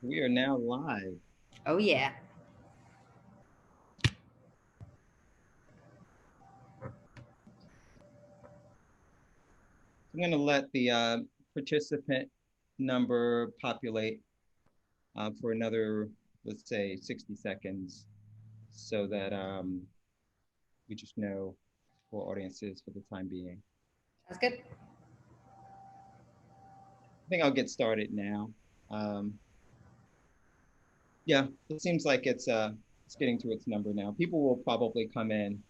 We are now live. Oh, yeah. I'm going to let the participant number populate for another, let's say, 60 seconds so that we just know who our audience is for the time being. That's good. I think I'll get started now. Yeah, it seems like it's getting to its number now. People will probably come in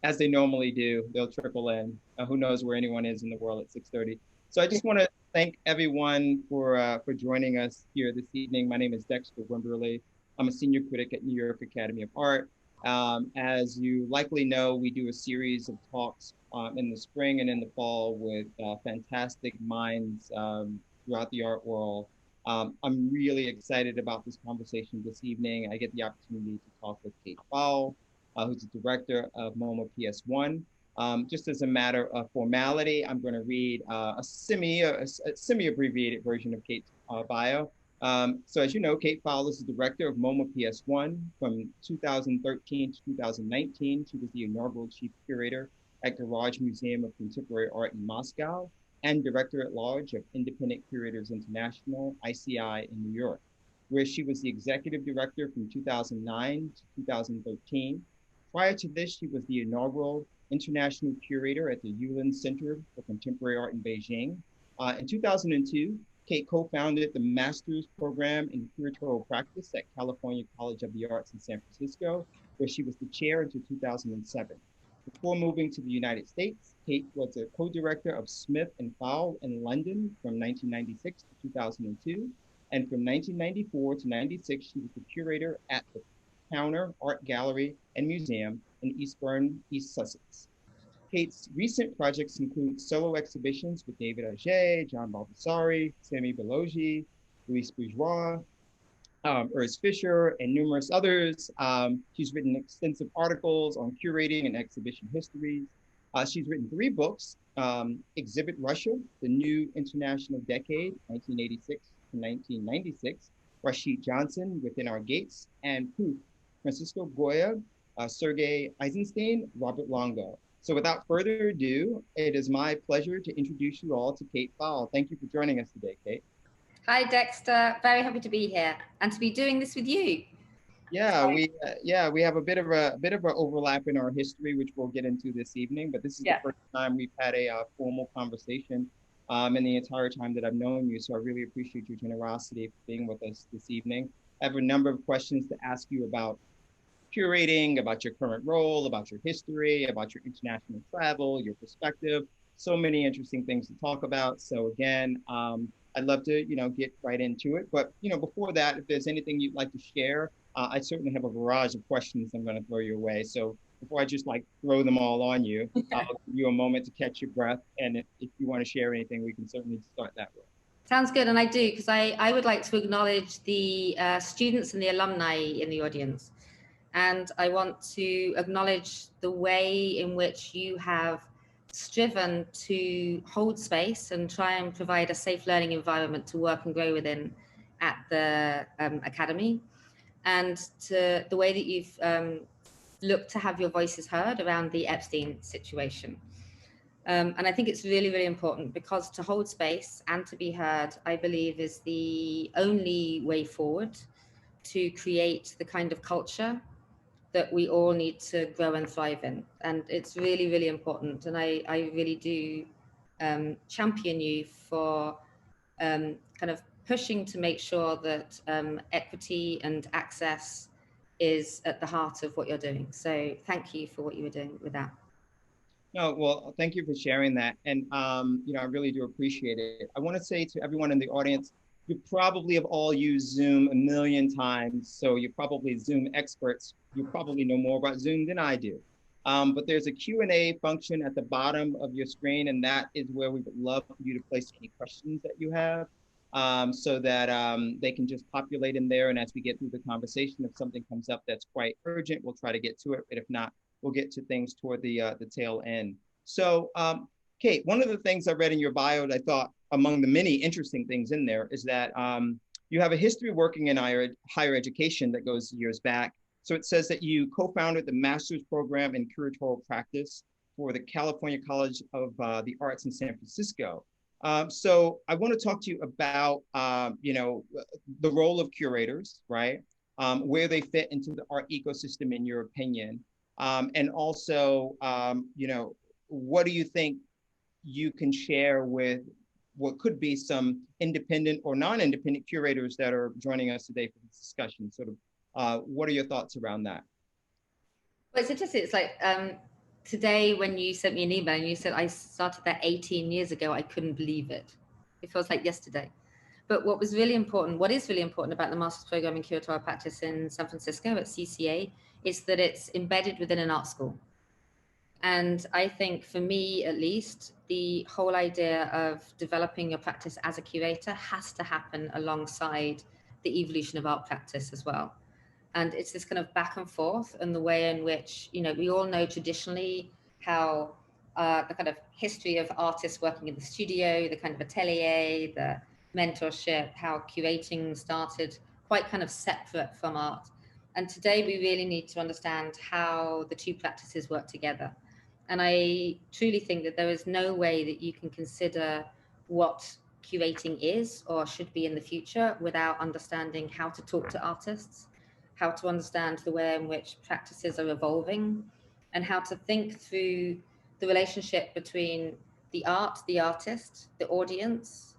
as they normally do. They'll trickle in. Who knows where anyone is in the world at 6:30. So I just want to thank everyone for joining us here this evening. My name is Dexter Wimberly. I'm a senior critic at New York Academy of Art. As you likely know, we do a series of talks in the spring and in the fall with fantastic minds throughout the art world. I'm really excited about this conversation this evening. I get the opportunity to talk with Kate Fowle, who's the director of MoMA PS1. Just as a matter of formality, I'm going to read a semi-abbreviated version of Kate's bio. So as you know, Kate Fowle is the director of MoMA PS1 from 2013 to 2019. She was the inaugural chief curator at Garage Museum of Contemporary Art in Moscow and director at large of Independent Curators International, ICI, in New York, where she was the executive director from 2009 to 2013. Prior to this, she was the inaugural international curator at the Yulin Center for Contemporary Art in Beijing. In 2002, Kate co-founded the master's program in curatorial practice at California College of the Arts in San Francisco, where she was the chair until 2007. Before moving to the United States, Kate was a co-director of Smith and Fowle in London from 1996 to 2002. And from 1994 to 96, she was the curator at the Counter Art Gallery and Museum in Eastbourne, East Sussex. Kate's recent projects include solo exhibitions with David Adjaye, John Baldessari, Sammy Baloji, Louise Bourgeois, Urs Fischer, and numerous others. She's written extensive articles on curating and exhibition histories. She's written 3 books, Exhibit Russia, The New International Decade, 1986 to 1996, Rashid Johnson, Within Our Gates, and Proof, Francisco Goya, Sergei Eisenstein, Robert Longo. So without further ado, it is my pleasure to introduce you all to Kate Fowle. Thank you for joining us today, Kate. Hi, Dexter. Very happy to be here and to be doing this with you. Yeah, we have a bit of an overlap in our history, which we'll get into this evening. But this is the first time we've had a formal conversation in the entire time that I've known you. So I really appreciate your generosity for being with us this evening. I have a number of questions to ask you about curating, about your current role, about your history, about your international travel, your perspective. So many interesting things to talk about. So again, I'd love to, get right into it. But, before that, if there's anything you'd like to share, I certainly have a barrage of questions I'm going to throw your way. So before I just throw them all on you, I'll give you a moment to catch your breath. And if you want to share anything, we can certainly start that way. Sounds good. And I do, because I would like to acknowledge the students and the alumni in the audience. And I want to acknowledge the way in which you have striven to hold space and try and provide a safe learning environment to work and grow within at the Academy, and to the way that you've looked to have your voices heard around the Epstein situation. And I think it's really, really important, because to hold space and to be heard, I believe, is the only way forward to create the kind of culture that we all need to grow and thrive in. And it's really, really important. And I really do champion you for kind of pushing to make sure that equity and access is at the heart of what you're doing. So thank you for what you were doing with that. No, well, thank you for sharing that. And, I really do appreciate it. I want to say to everyone in the audience, you probably have all used Zoom a million times. So you're probably Zoom experts. You probably know more about Zoom than I do. But there's a Q&A function at the bottom of your screen, and that is where we would love for you to place any questions that you have, so that they can just populate in there. And as we get through the conversation, if something comes up that's quite urgent, we'll try to get to it. But if not, we'll get to things toward the tail end. So, Kate, one of the things I read in your bio that I thought, among the many interesting things in there, is that You have a history working in higher education that goes years back. So it says that you co-founded the master's program in curatorial practice for the California College of the Arts in San Francisco. So I want to talk to you about, the role of curators, right? Where they fit into the art ecosystem in your opinion. And also, what do you think you can share with what could be some independent or non-independent curators that are joining us today for this discussion? Sort of, what are your thoughts around that? Well, it's interesting. It's like today when you sent me an email and you said I started that 18 years ago, I couldn't believe it. It feels like yesterday. But what is really important about the master's program in curatorial practice in San Francisco at CCA is that it's embedded within an art school. And I think for me, at least, the whole idea of developing your practice as a curator has to happen alongside the evolution of art practice as well. And it's this kind of back and forth, and the way in which, we all know traditionally how the kind of history of artists working in the studio, the kind of atelier, the mentorship, how curating started quite kind of separate from art. And today we really need to understand how the two practices work together. And I truly think that there is no way that you can consider what curating is or should be in the future without understanding how to talk to artists, how to understand the way in which practices are evolving, and how to think through the relationship between the art, the artist, the audience,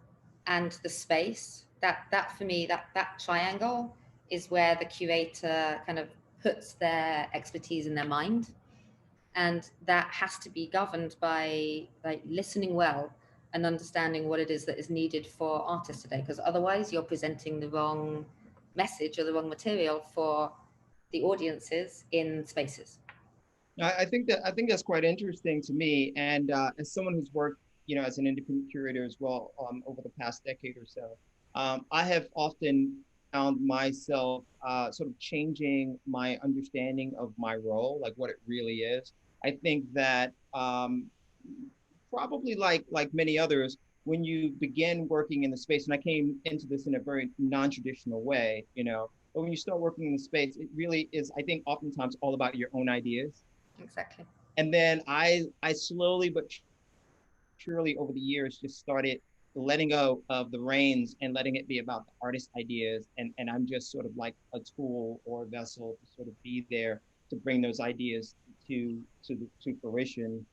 and the space. That for me, that triangle is where the curator kind of puts their expertise in their mind. And that has to be governed by like listening well and understanding what it is that is needed for artists today, because otherwise you're presenting the wrong message or the wrong material for the audiences in spaces. I think that's quite interesting to me. And as someone who's worked, as an independent curator as well, over the past decade or so, I have often found myself sort of changing my understanding of my role, like what it really is. I think that probably like many others, when you begin working in the space, and I came into this in a very non-traditional way, but when you start working in the space, it really is, I think, oftentimes all about your own ideas. Exactly. And then I slowly but surely over the years just started letting go of the reins and letting it be about the artist's ideas. And I'm just sort of like a tool or a vessel to sort of be there to bring those ideas to fruition,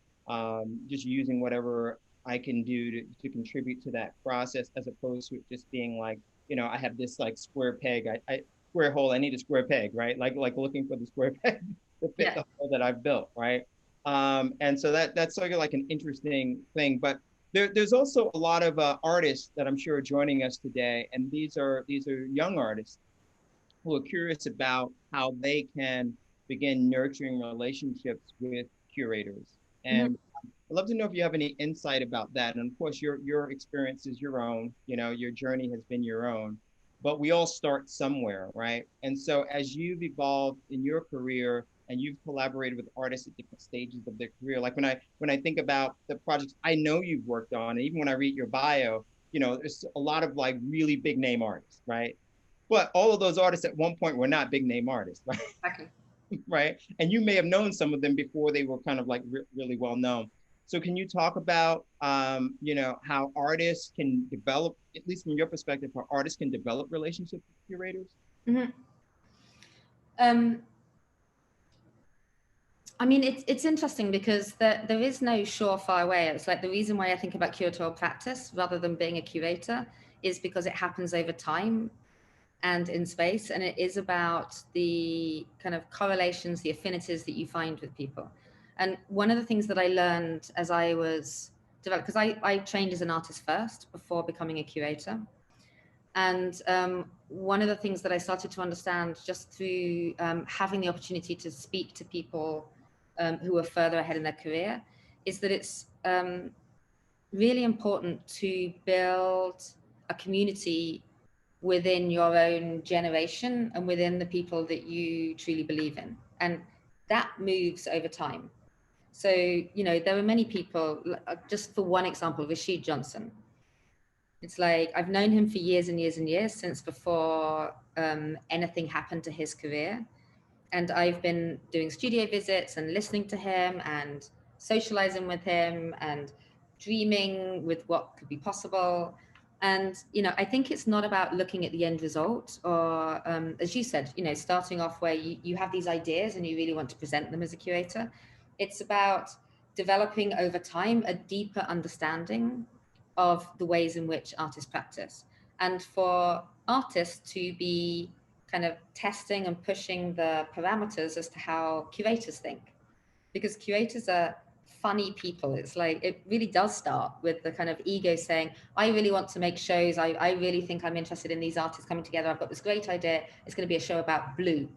just using whatever I can do to contribute to that process, as opposed to it just being like, I have this like square peg, I square hole, I need a square peg, right? Like looking for the square peg to fit the hole that I've built, right? And so that's sort of like an interesting thing. But there's also a lot of artists that I'm sure are joining us today, and these are young artists who are curious about how they can begin nurturing relationships with curators. And I'd love to know if you have any insight about that. And of course, your experience is your own, your journey has been your own, but we all start somewhere, right? And so as you've evolved in your career and you've collaborated with artists at different stages of their career, like when I think about the projects I know you've worked on, and even when I read your bio, there's a lot of like really big name artists, right? But all of those artists at one point were not big name artists, right? Exactly. Right? And you may have known some of them before they were kind of like really well known. So can you talk about, how artists can develop, at least from your perspective, how artists can develop relationships with curators? I mean, it's interesting because there is no surefire way. It's like the reason why I think about curatorial practice rather than being a curator is because it happens over time and in space, and it is about the kind of correlations, the affinities that you find with people. And one of the things that I learned as I was developed, because I trained as an artist first before becoming a curator. And one of the things that I started to understand just through having the opportunity to speak to people who are further ahead in their career is that it's really important to build a community within your own generation and within the people that you truly believe in. And that moves over time. So, there are many people, just for one example, Rashid Johnson. It's like I've known him for years and years and years, since before anything happened to his career. And I've been doing studio visits and listening to him and socializing with him and dreaming with what could be possible. And, I think it's not about looking at the end result or, as you said, starting off where you have these ideas and you really want to present them as a curator. It's about developing over time a deeper understanding of the ways in which artists practice. And for artists to be kind of testing and pushing the parameters as to how curators think, because curators are funny people. It's like, it really does start with the kind of ego saying, I really want to make shows. I really think I'm interested in these artists coming together. I've got this great idea. It's going to be a show about blue,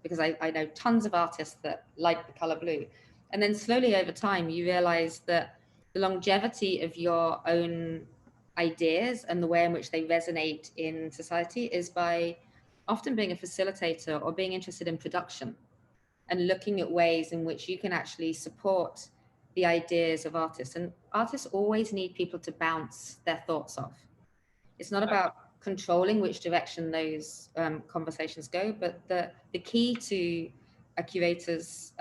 because I know tons of artists that like the color blue. And then slowly over time, you realize that the longevity of your own ideas and the way in which they resonate in society is by often being a facilitator or being interested in production and looking at ways in which you can actually support the ideas of artists. And artists always need people to bounce their thoughts off. It's not about controlling which direction those conversations go, but the key to a curator's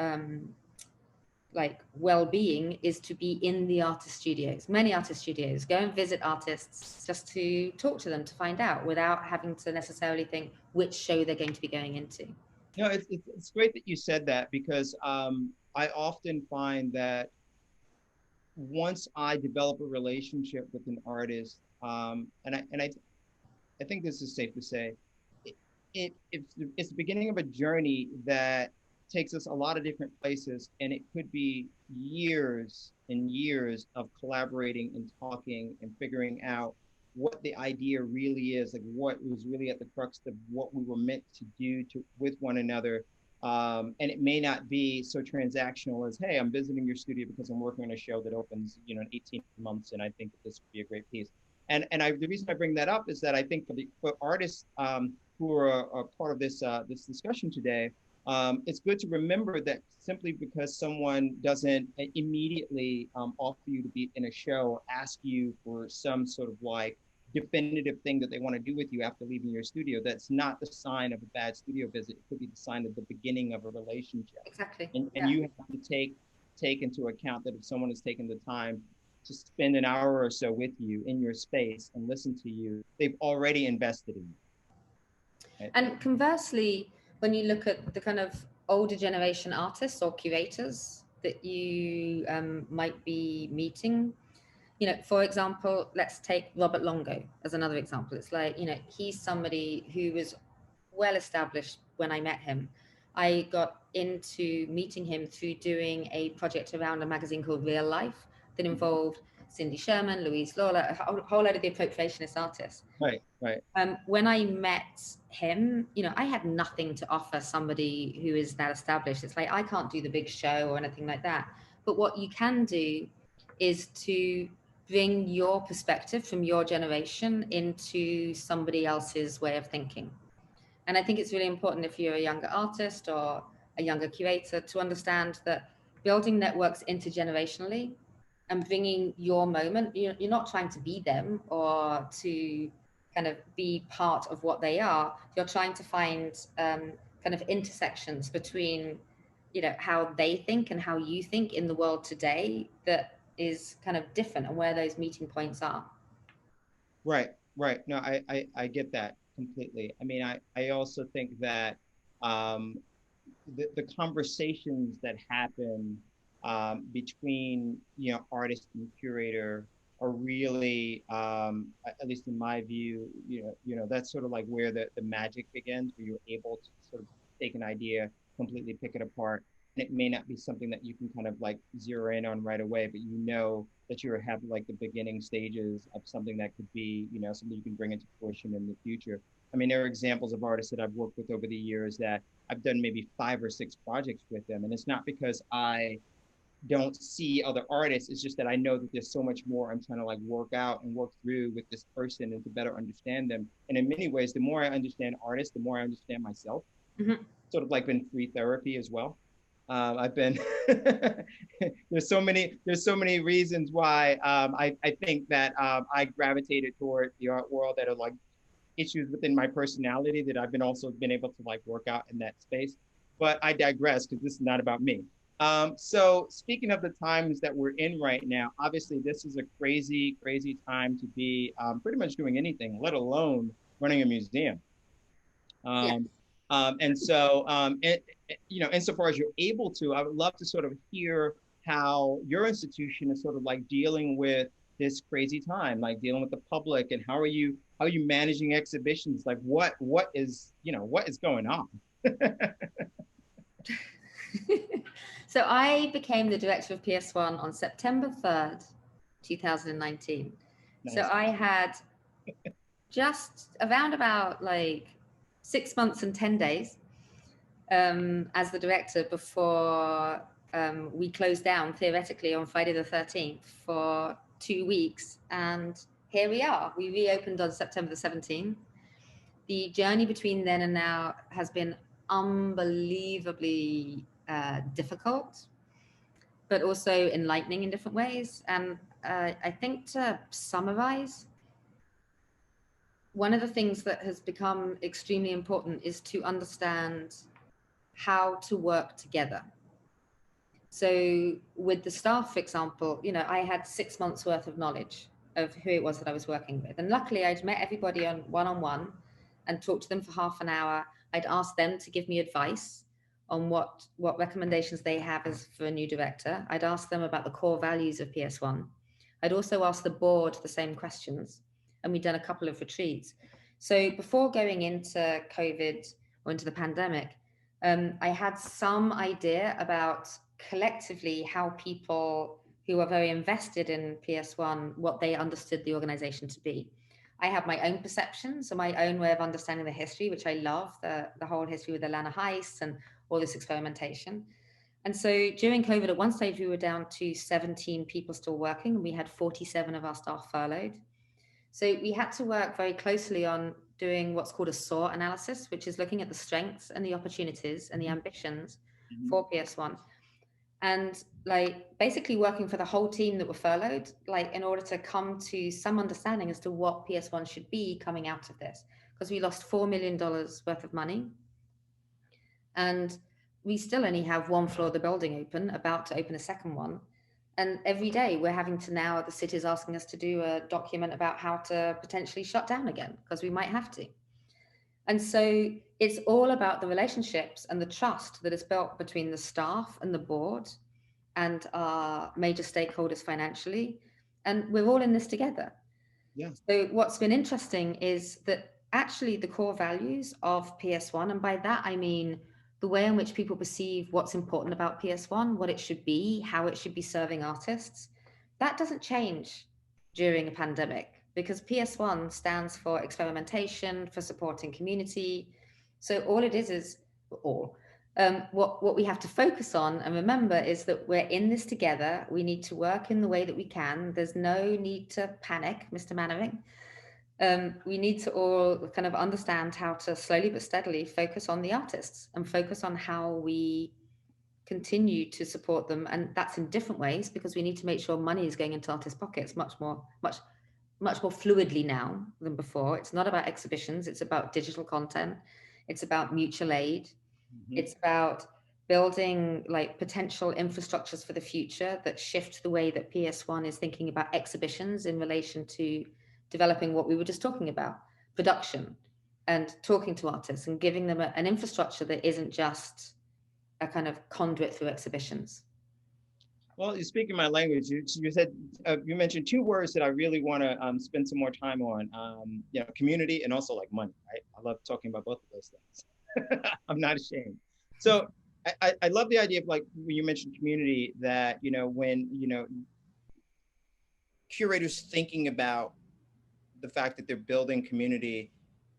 well-being is to be in the artist studios. Many artist studios, go and visit artists just to talk to them, to find out, without having to necessarily think which show they're going to be going into. It's great that you said that, because I often find that once I develop a relationship with an artist, and I think this is safe to say, it's the beginning of a journey that takes us a lot of different places, and it could be years and years of collaborating and talking and figuring out what the idea really is, like what was really at the crux of what we were meant to do with one another. And it may not be so transactional as, hey, I'm visiting your studio because I'm working on a show that opens, in 18 months, and I think that this would be a great piece. And the reason I bring that up is that I think for artists who are part of this discussion today, it's good to remember that simply because someone doesn't immediately offer you to be in a show, ask you for some sort of like definitive thing that they want to do with you after leaving your studio, that's not the sign of a bad studio visit. It could be the sign of the beginning of a relationship. Exactly. And you have to take into account that if someone has taken the time to spend an hour or so with you in your space and listen to you, they've already invested in you. Right? And conversely, when you look at the kind of older generation artists or curators that you might be meeting, for example, let's take Robert Longo as another example. It's like, he's somebody who was well established when I met him. I got into meeting him through doing a project around a magazine called Real Life that involved Cindy Sherman, Louise Lawler, a whole load of the appropriationist artists. Right. When I met him, I had nothing to offer somebody who is that established. It's like, I can't do the big show or anything like that. But what you can do is to bring your perspective from your generation into somebody else's way of thinking. And I think it's really important, if you're a younger artist or a younger curator, to understand that building networks intergenerationally and bringing your moment, you're not trying to be them or to kind of be part of what they are. You're trying to find kind of intersections between, how they think and how you think in the world today that is kind of different, and where those meeting points are. Right. No, I get that completely. I mean, I also think that the conversations that happen between artist and curator are really, at least in my view, that's sort of like where the magic begins, where you're able to sort of take an idea, completely pick it apart. And it may not be something that you can kind of like zero in on right away, but that you're having like the beginning stages of something that could be, something you can bring into fruition in the future. I mean, there are examples of artists that I've worked with over the years that I've done maybe 5 or 6 projects with them. And it's not because I don't see other artists. It's just that I know that there's so much more I'm trying to like work out and work through with this person and to better understand them. And in many ways, the more I understand artists, the more I understand myself. Mm-hmm. Sort of like been free therapy as well. I've been there's so many reasons why I think that I gravitated toward the art world that are like issues within my personality that I've been also been able to like work out in that space. But I digress because this is not about me. So speaking of the times that we're in right now, obviously this is a crazy, crazy time to be pretty much doing anything, let alone running a museum. Yeah. And so, you know, insofar as you're able to, I would love to sort of hear how your institution is sort of like dealing with this crazy time, like dealing with the public, and how are you managing exhibitions? Like what is, you know, what is going on? So I became the director of PS1 on September 3rd, 2019. Nice. So I had just around about like 6 months and 10 days as the director before we closed down theoretically on Friday the 13th for 2 weeks. And here we are. We reopened on September the 17th. The journey between then and now has been unbelievably difficult, but also enlightening in different ways. And I think to summarize, one of the things that has become extremely important is to understand how to work together. So with the staff, for example, you know, I had 6 months worth of knowledge of who it was that I was working with. And luckily I'd met everybody on one-on-one and talked to them for half an hour. I'd asked them to give me advice on what recommendations they have as for a new director. I'd asked them about the core values of PS1. I'd also asked the board the same questions, and we'd done a couple of retreats. So before going into COVID or into the pandemic, I had some idea about collectively how people who are very invested in PS1, what they understood the organization to be. I have my own perceptions and my own way of understanding the history, which I love, the whole history with the Lana heists and all this experimentation. And so during COVID, at one stage, we were down to 17 people still working, and we had 47 of our staff furloughed. So we had to work very closely on doing what's called a SOAR analysis, which is looking at the strengths and the opportunities and the ambitions for PS1. And like basically working for the whole team that were furloughed, like in order to come to some understanding as to what PS1 should be coming out of this, because we lost $4 million worth of money. And we still only have one floor of the building open, about to open a second one. And every day we're having to now, the city's asking us to do a document about how to potentially shut down again, because we might have to. And so it's all about the relationships and the trust that is built between the staff and the board and our major stakeholders financially. And we're all in this together. Yeah. So what's been interesting is that actually the core values of PS1, and by that I mean the way in which people perceive what's important about PS1, what it should be, how it should be serving artists, that doesn't change during a pandemic, because PS1 stands for experimentation, for supporting community. So all it is what we have to focus on and remember is that we're in this together. We need to work in the way that we can. There's no need to panic, Mr. Mannering. We need to all kind of understand how to slowly but steadily focus on the artists and focus on how we continue to support them. And that's in different ways, because we need to make sure money is going into artists' pockets much more fluidly now than before. It's not about exhibitions. It's about digital content. It's about mutual aid. It's about building like potential infrastructures for the future that shift the way that PS1 is thinking about exhibitions in relation to developing what we were just talking about, production, and talking to artists and giving them an infrastructure that isn't just a kind of conduit through exhibitions. Well, you're speaking my language. You said you mentioned two words that I really want to spend some more time on. You know, community and also like money. Right? I love talking about both of those things. I'm not ashamed. So I love the idea of like when you mentioned community, that you know when curators thinking about the fact that they're building community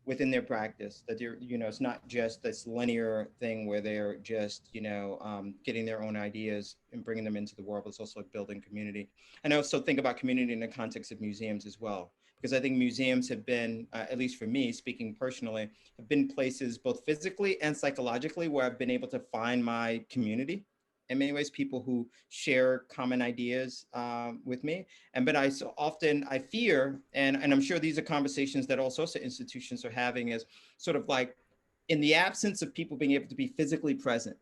within their practice, that they're, it's not just this linear thing where they're just, getting their own ideas and bringing them into the world, but it's also like building community. And I also think about community in the context of museums as well, because I think museums have been, at least for me, speaking personally, have been places both physically and psychologically where I've been able to find my community. in many ways, people who share common ideas with me. But I so often I fear, and I'm sure these are conversations that all sorts of institutions are having, is sort of like, in the absence of people being able to be physically present,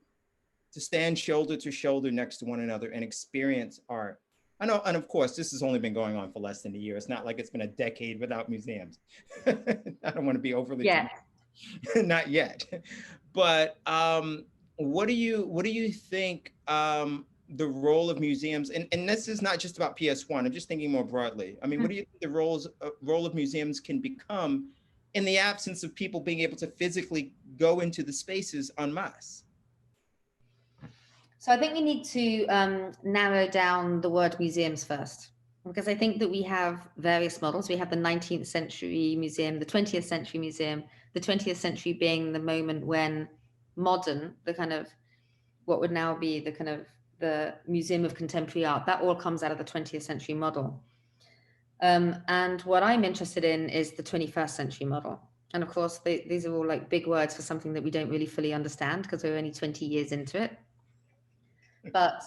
to stand shoulder to shoulder next to one another and experience art. I know, and of course, this has only been going on for less than a year. It's not like it's been a decade without museums. I don't want to be overly not yet. But what do you think the role of museums, and this is not just about PS1, I'm just thinking more broadly. I mean, what do you think the role of museums can become in the absence of people being able to physically go into the spaces en masse? So I think we need to narrow down the word museums first, because I think that we have various models. We have the 19th century museum, the 20th century museum, the 20th century being the moment when modern, the kind of what would now be the kind of the Museum of Contemporary Art, that all comes out of the 20th century model. And what I'm interested in is the 21st century model. And of course, these are all like big words for something that we don't really fully understand because we're only 20 years into it. But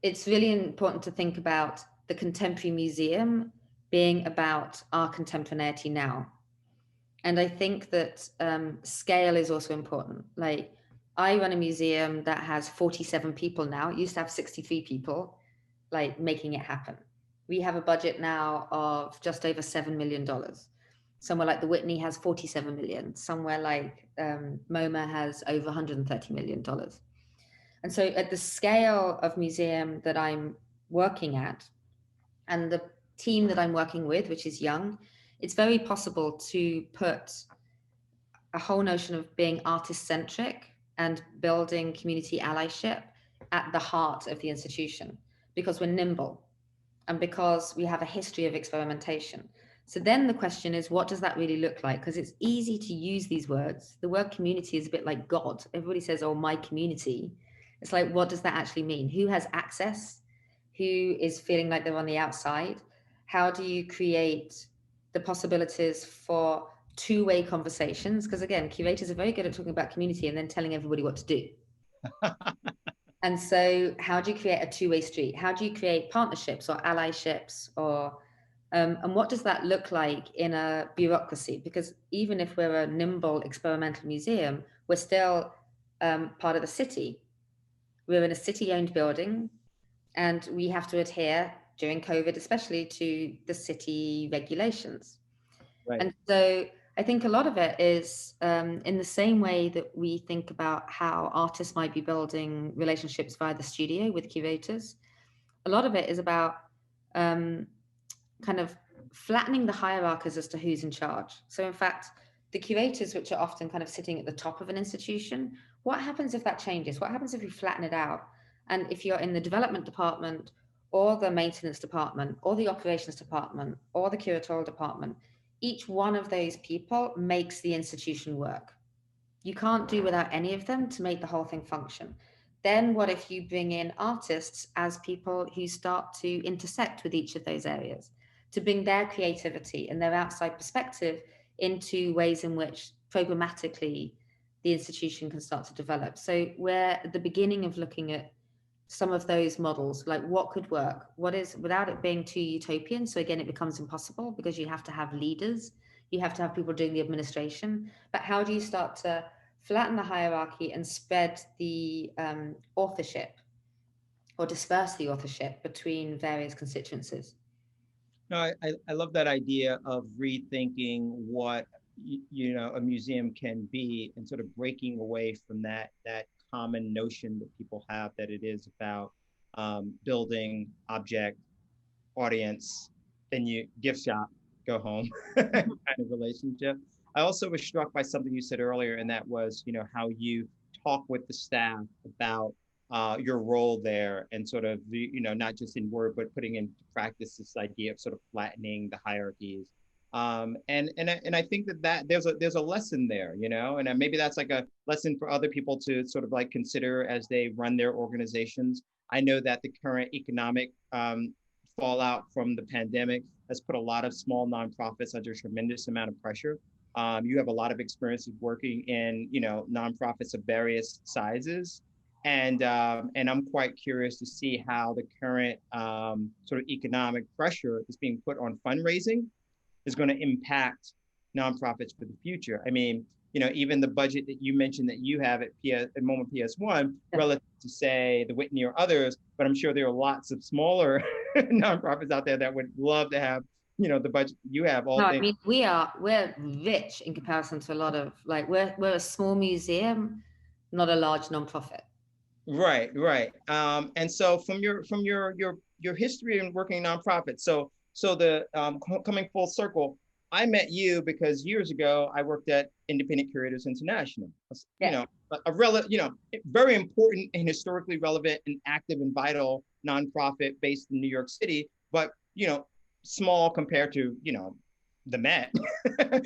it's really important to think about the contemporary museum being about our contemporaneity now. And I think that scale is also important. Like, I run a museum that has 47 people now. It used to have 63 people, like, making it happen. We have a budget now of just over $7 million. Somewhere like the Whitney has 47 million. Somewhere like MoMA has over $130 million. And so at the scale of museum that I'm working at, and the team that I'm working with, which is young, it's very possible to put a whole notion of being artist-centric and building community allyship at the heart of the institution, because we're nimble and because we have a history of experimentation. So then the question is, what does that really look like? Because it's easy to use these words. The word community is a bit like God. Everybody says, oh, my community. It's like, what does that actually mean? Who has access? Who is feeling like they're on the outside? How do you create the possibilities for two-way conversations? Because again, curators are very good at talking about community and then telling everybody what to do. And so how do you create a two-way street? How do you create partnerships or allyships, or and what does that look like in a bureaucracy? Because even if we're a nimble experimental museum, we're still part of the city. We're in a city-owned building, and we have to adhere during COVID, especially, to the city regulations. Right. And so I think a lot of it is in the same way that we think about how artists might be building relationships via the studio with curators. A lot of it is about kind of flattening the hierarchies as to who's in charge. So in fact, the curators, which are often kind of sitting at the top of an institution, what happens if that changes? What happens if we flatten it out? And if you're in the development department or the maintenance department or the operations department or the curatorial department, each one of those people makes the institution work. You can't do without any of them to make the whole thing function. Then what if you bring in artists as people who start to intersect with each of those areas, to bring their creativity and their outside perspective into ways in which programmatically the institution can start to develop. So we're at the beginning of looking at some of those models, like what could work, what is, without it being too utopian. So again, it becomes impossible because you have to have leaders, you have to have people doing the administration, but how do you start to flatten the hierarchy and spread the authorship or disperse the authorship between various constituencies? No, I love that idea of rethinking what a museum can be, and sort of breaking away from that common notion that people have that it is about building, object, audience, venue, gift shop, go home kind of relationship. I also was struck by something you said earlier, and that was, how you talk with the staff about your role there, and sort of not just in word, but putting into practice this idea of sort of flattening the hierarchies. And I think that there's a lesson there, and maybe that's like a lesson for other people to sort of like consider as they run their organizations. I know that the current economic fallout from the pandemic has put a lot of small nonprofits under a tremendous amount of pressure. You have a lot of experience working in, nonprofits of various sizes. And I'm quite curious to see how the current sort of economic pressure that's being put on fundraising is going to impact nonprofits for the future. I mean, even the budget that you mentioned that you have at MoMA PS1 relative to, say, the Whitney or others, but I'm sure there are lots of smaller nonprofits out there that would love to have, the budget you have. I mean, we're rich in comparison to a lot of, like, we're a small museum, not a large nonprofit. Right. And so from your history in working in nonprofits, so the coming full circle, I met you because years ago I worked at Independent Curators International. Very important and historically relevant and active and vital nonprofit based in New York City, but small compared to the Met,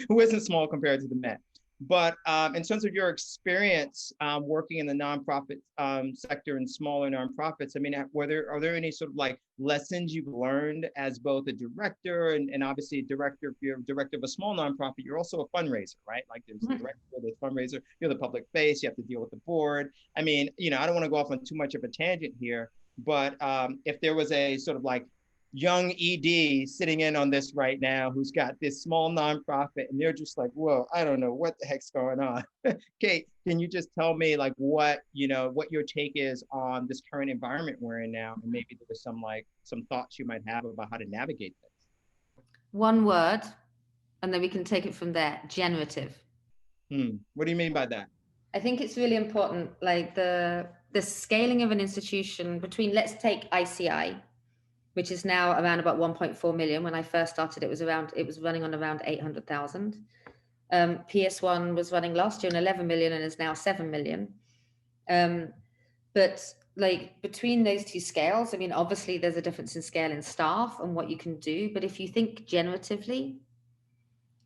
who isn't small compared to the Met. But in terms of your experience working in the nonprofit sector and smaller nonprofits, I mean, are there any sort of like lessons you've learned as both a director and obviously a director, if you're a director of a small nonprofit, you're also a fundraiser, right? Like there's the director, the fundraiser, you're the public face, you have to deal with the board. I mean, I don't want to go off on too much of a tangent here, but if there was a sort of like young ED sitting in on this right now who's got this small nonprofit and they're just like, whoa, I don't know what the heck's going on. Kate, can you just tell me like what your take is on this current environment we're in now, and maybe there's some thoughts you might have about how to navigate this? One word, and then we can take it from there: generative. What do you mean by that? I think it's really important, like the scaling of an institution between, let's take ICI, which is now around about 1.4 million. When I first started, it was running on around 800,000. PS1 was running last year on 11 million and is now 7 million. But like between those two scales, I mean, obviously there's a difference in scale in staff and what you can do. But if you think generatively,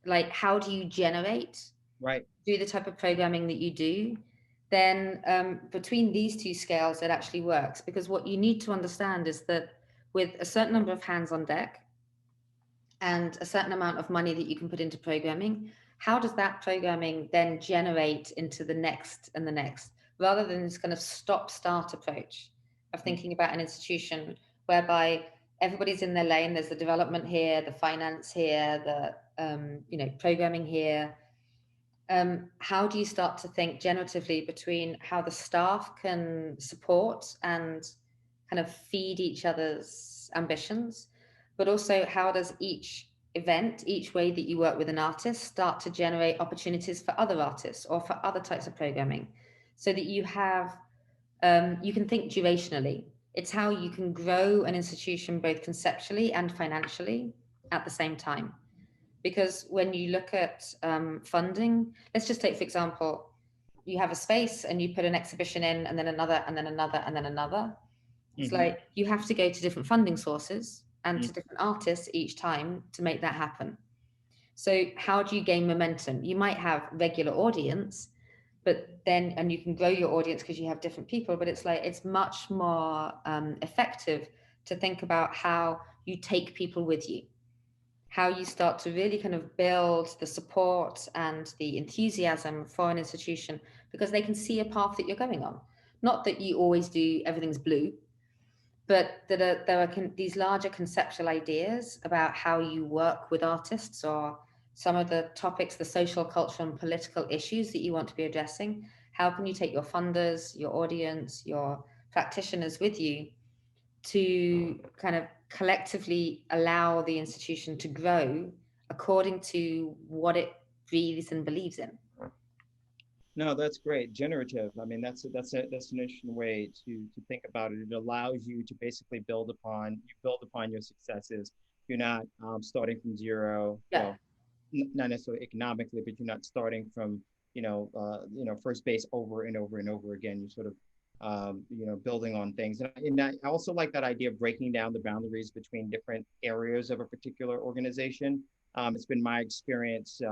like how do you generate, do the type of programming that you do, then between these two scales, it actually works. Because what you need to understand is that with a certain number of hands on deck and a certain amount of money that you can put into programming, how does that programming then generate into the next and the next, rather than this kind of stop-start approach of thinking about an institution whereby everybody's in their lane. There's the development here, the finance here, the programming here. How do you start to think generatively between how the staff can support and kind of feed each other's ambitions, but also how does each event, each way that you work with an artist, start to generate opportunities for other artists or for other types of programming, so that you have, you can think durationally. It's how you can grow an institution both conceptually and financially at the same time. Because when you look at funding, let's just take, for example, you have a space and you put an exhibition in and then another and then another and then another. It's like you have to go to different funding sources and to different artists each time to make that happen. So how do you gain momentum? You might have regular audience, but then, and you can grow your audience because you have different people, but it's like, it's much more effective to think about how you take people with you, how you start to really kind of build the support and the enthusiasm for an institution, because they can see a path that you're going on. Not that you always do everything's blue, but that there are these larger conceptual ideas about how you work with artists, or some of the topics, the social, cultural, and political issues that you want to be addressing. How can you take your funders, your audience, your practitioners with you to kind of collectively allow the institution to grow according to what it breathes and believes in? No, that's great. Generative. I mean, that's an interesting way to think about it. It allows you to basically build upon your successes. You're not starting from zero. Yeah. Well, not necessarily economically, but you're not starting from first base over and over and over again. You're sort of building on things. And I also like that idea of breaking down the boundaries between different areas of a particular organization. It's been my experience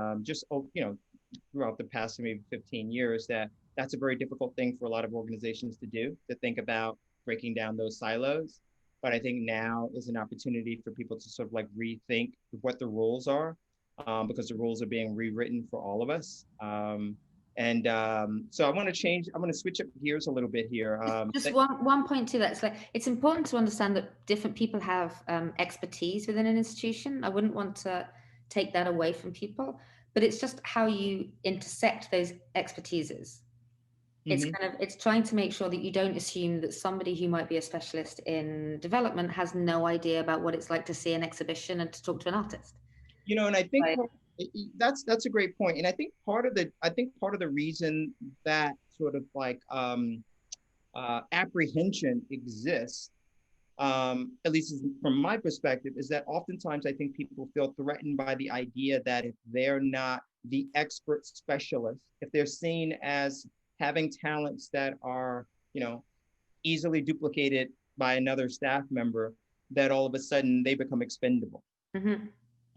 throughout the past maybe 15 years that's a very difficult thing for a lot of organizations to do, to think about breaking down those silos. But I think now is an opportunity for people to sort of like rethink what the rules are, because the rules are being rewritten for all of us. And so I want to switch up gears a little bit here. Just one point to that. It's like, it's important to understand that different people have expertise within an institution. I wouldn't want to take that away from people, but it's just how you intersect those expertises. It's kind of, it's trying to make sure that you don't assume that somebody who might be a specialist in development has no idea about what it's like to see an exhibition and to talk to an artist. You know, and I think that's a great point. And I think part of the reason that sort of like apprehension exists, at least from my perspective, is that oftentimes I think people feel threatened by the idea that if they're not the expert specialist, if they're seen as having talents that are, you know, easily duplicated by another staff member, that all of a sudden they become expendable.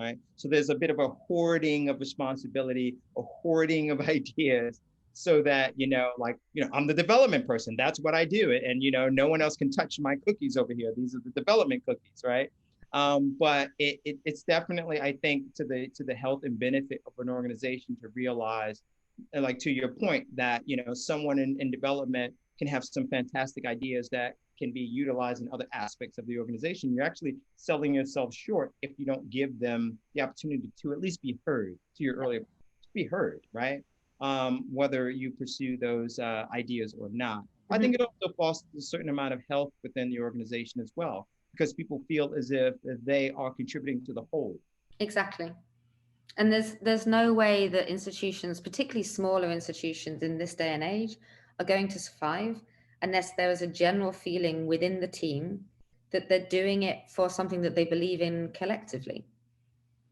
Right? So there's a bit of a hoarding of responsibility, a hoarding of ideas, so that, you know, like, you know, I'm the development person, that's what I do. And, you know, no one else can touch my cookies over here. These are the development cookies, right? But it's definitely, I think, to the health and benefit of an organization to realize, and like to your point, that, you know, someone in development can have some fantastic ideas that can be utilized in other aspects of the organization. You're actually selling yourself short if you don't give them the opportunity to at least be heard, to your earlier, to be heard, right? Whether you pursue those ideas or not. I think it also fosters a certain amount of health within the organization as well, because people feel as if they are contributing to the whole. Exactly. And there's no way that institutions, particularly smaller institutions in this day and age, are going to survive unless there is a general feeling within the team that they're doing it for something that they believe in collectively.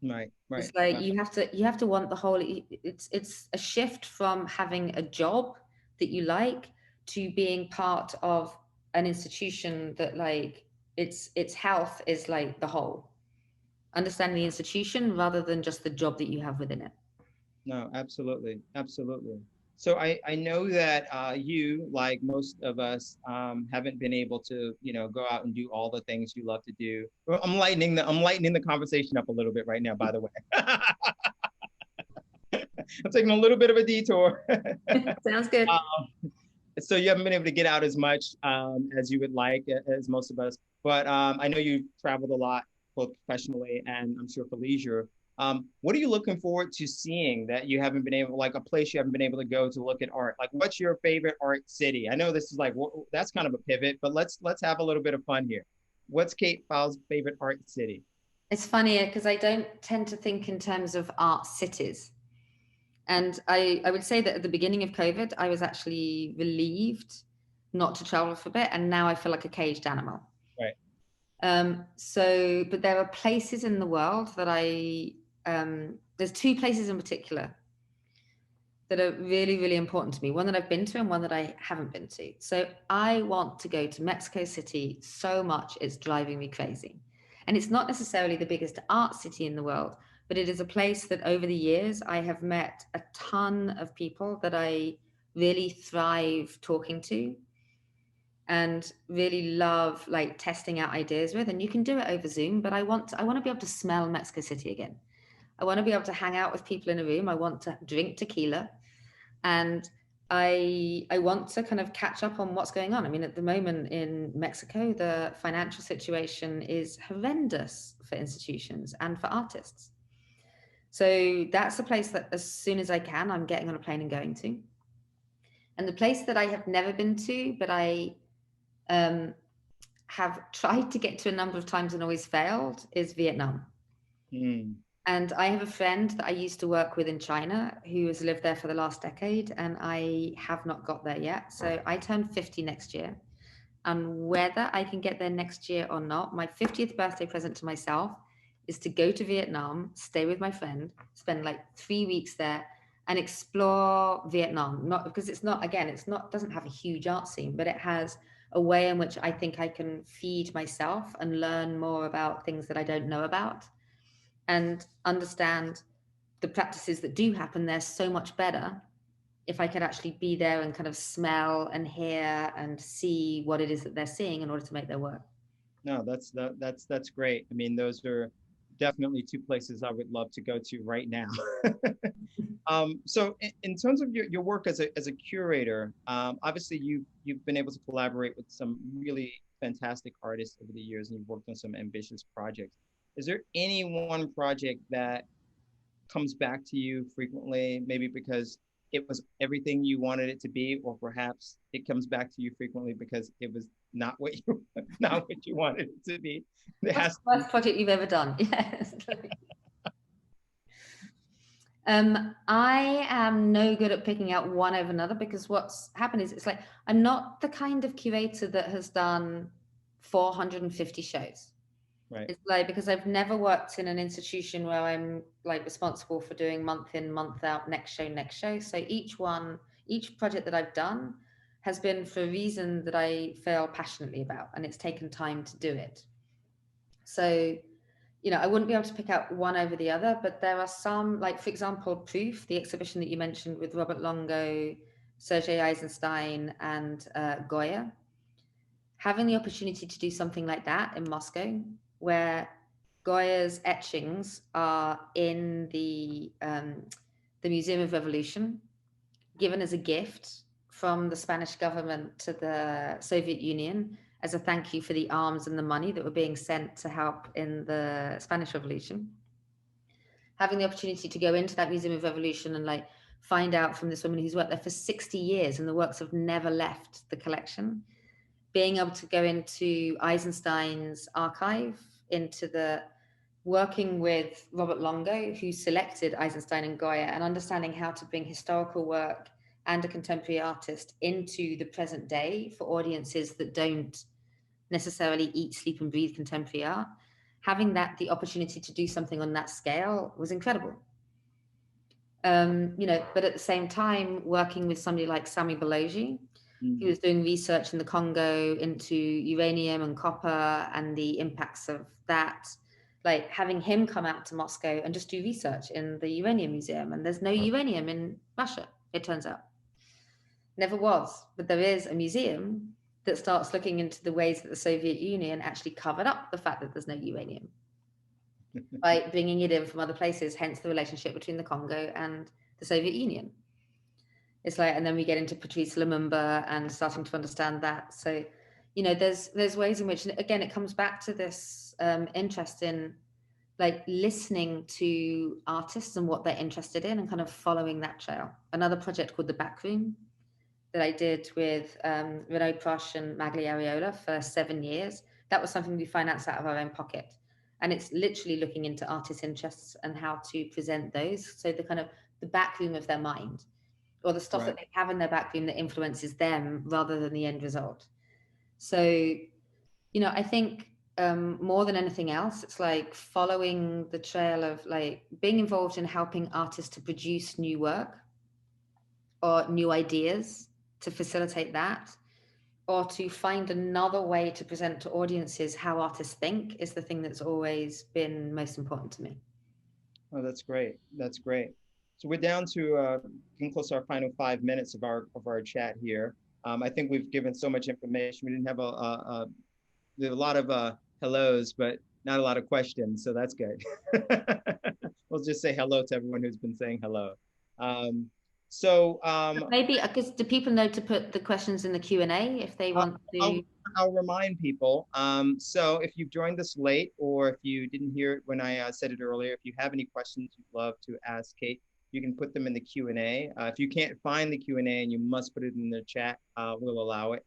Right. It's like you have to want the whole. It's a shift from having a job that you like to being part of an institution that, like, its health is like the whole. Understanding the institution rather than just the job that you have within it. No, absolutely. Absolutely. So I know that you, like most of us, haven't been able to, you know, go out and do all the things you love to do. Well, I'm lightening the conversation up a little bit right now, by the way. I'm taking a little bit of a detour. Sounds good. So you haven't been able to get out as much as you would like, as most of us. But I know you've traveled a lot, both professionally and I'm sure for leisure. What are you looking forward to seeing that you haven't been able, like a place you haven't been able to go to look at art? Like, what's your favorite art city? I know this is like, that's kind of a pivot, but let's have a little bit of fun here. What's Kate Fowle's favorite art city? It's funny because I don't tend to think in terms of art cities. And I would say that at the beginning of COVID, I was actually relieved not to travel for a bit. And now I feel like a caged animal. Right. But there are places in the world that there's two places in particular that are really, really important to me. One that I've been to and one that I haven't been to. So I want to go to Mexico City so much, it's driving me crazy. And it's not necessarily the biggest art city in the world, but it is a place that over the years, I have met a ton of people that I really thrive talking to and really love, like, testing out ideas with. And you can do it over Zoom, but I want to be able to smell Mexico City again. I want to be able to hang out with people in a room. I want to drink tequila, and I want to kind of catch up on what's going on. I mean, at the moment in Mexico, the financial situation is horrendous for institutions and for artists. So that's a place that as soon as I can, I'm getting on a plane and going to. And the place that I have never been to, but I have tried to get to a number of times and always failed, is Vietnam. And I have a friend that I used to work with in China who has lived there for the last decade, and I have not got there yet. So I turn 50 next year, and whether I can get there next year or not, my 50th birthday present to myself is to go to Vietnam, stay with my friend, spend like 3 weeks there and explore Vietnam. Not because doesn't have a huge art scene, but it has a way in which I think I can feed myself and learn more about things that I don't know about, and understand the practices that do happen there so much better if I could actually be there and kind of smell and hear and see what it is that they're seeing in order to make their work. No, that's great. I mean, those are definitely two places I would love to go to right now. So in terms of your work as a curator, obviously you've been able to collaborate with some really fantastic artists over the years, and you've worked on some ambitious projects. Is there any one project that comes back to you frequently, maybe because it was everything you wanted it to be, or perhaps it comes back to you frequently because it was not what you not what you wanted it to be? What's the worst project you've ever done? Yes. I am no good at picking out one over another, because what's happened is, it's like, I'm not the kind of curator that has done 450 shows. Right. It's like, because I've never worked in an institution where I'm like responsible for doing month in, month out, next show, next show. So each project that I've done has been for a reason that I feel passionately about, and it's taken time to do it. So, you know, I wouldn't be able to pick out one over the other, but there are some, like, for example, Proof, the exhibition that you mentioned with Robert Longo, Sergei Eisenstein, and Goya. Having the opportunity to do something like that in Moscow, where Goya's etchings are in the Museum of Revolution, given as a gift from the Spanish government to the Soviet Union as a thank you for the arms and the money that were being sent to help in the Spanish Revolution. Having the opportunity to go into that Museum of Revolution and like find out from this woman who's worked there for 60 years and the works have never left the collection. Being able to go into Eisenstein's archive, into the working with Robert Longo, who selected Eisenstein and Goya, and understanding how to bring historical work and a contemporary artist into the present day for audiences that don't necessarily eat, sleep, and breathe contemporary art. Having the opportunity to do something on that scale was incredible. You know, but at the same time, working with somebody like Sammy Baloji, who was doing research in the Congo into uranium and copper and the impacts of that, like having him come out to Moscow and just do research in the uranium museum. And there's no uranium in Russia, it turns out. Never was, but there is a museum that starts looking into the ways that the Soviet Union actually covered up the fact that there's no uranium by bringing it in from other places, hence the relationship between the Congo and the Soviet Union. It's like, and then we get into Patrice Lumumba and starting to understand that. So, you know, there's ways in which, again, it comes back to this interest in like listening to artists and what they're interested in and kind of following that trail. Another project called The Back Room that I did with Renaud Proche and Magli Areola for 7 years. That was something we financed out of our own pocket. And it's literally looking into artists' interests and how to present those. So the kind of the back room of their mind, or the stuff that they have in their back room that influences them rather than the end result. So, you know, I think more than anything else, it's like following the trail of like being involved in helping artists to produce new work or new ideas to facilitate that, or to find another way to present to audiences how artists think is the thing that's always been most important to me. Oh, that's great. That's great. So we're down to getting close to our final 5 minutes of our chat here. I think we've given so much information. We didn't have a lot of hellos, but not a lot of questions. So that's good. We'll just say hello to everyone who's been saying hello. Maybe because do people know to put the questions in the Q&A if they want to? I'll remind people. So if you've joined us late, or if you didn't hear it when I said it earlier, if you have any questions you'd love to ask Kate, you can put them in the Q&A. If you can't find the Q&A and you must put it in the chat, we'll allow it.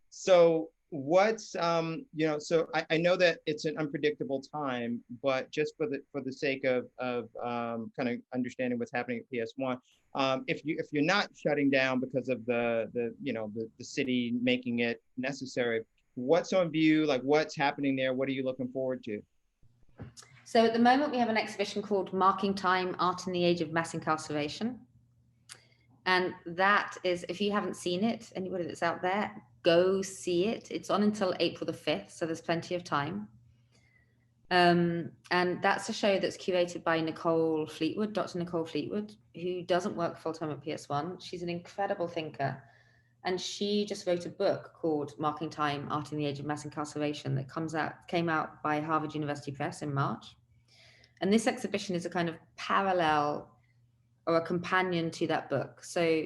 So what's, you know, so I know that it's an unpredictable time, but just for the sake of kind of understanding what's happening at PS1, if you're not shutting down because of the city making it necessary, what's on view? Like what's happening there? What are you looking forward to? So at the moment we have an exhibition called Marking Time: Art in the Age of Mass Incarceration. And that is, if you haven't seen it, anybody that's out there, go see it. It's on until April the 5th, so there's plenty of time. And that's a show that's curated by Nicole Fleetwood, Dr. Nicole Fleetwood, who doesn't work full-time at PS1. She's an incredible thinker. And she just wrote a book called Marking Time, Art in the Age of Mass Incarceration that came out by Harvard University Press in March. And this exhibition is a kind of parallel or a companion to that book. So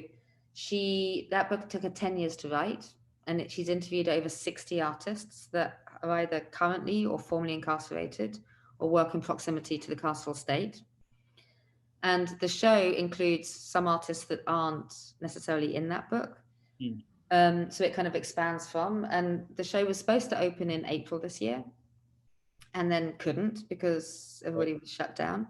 that book took her 10 years to write, and she's interviewed over 60 artists that are either currently or formerly incarcerated or work in proximity to the carceral state. And the show includes some artists that aren't necessarily in that book. So it kind of expands from, and the show was supposed to open in April this year and then couldn't because everybody was shut down.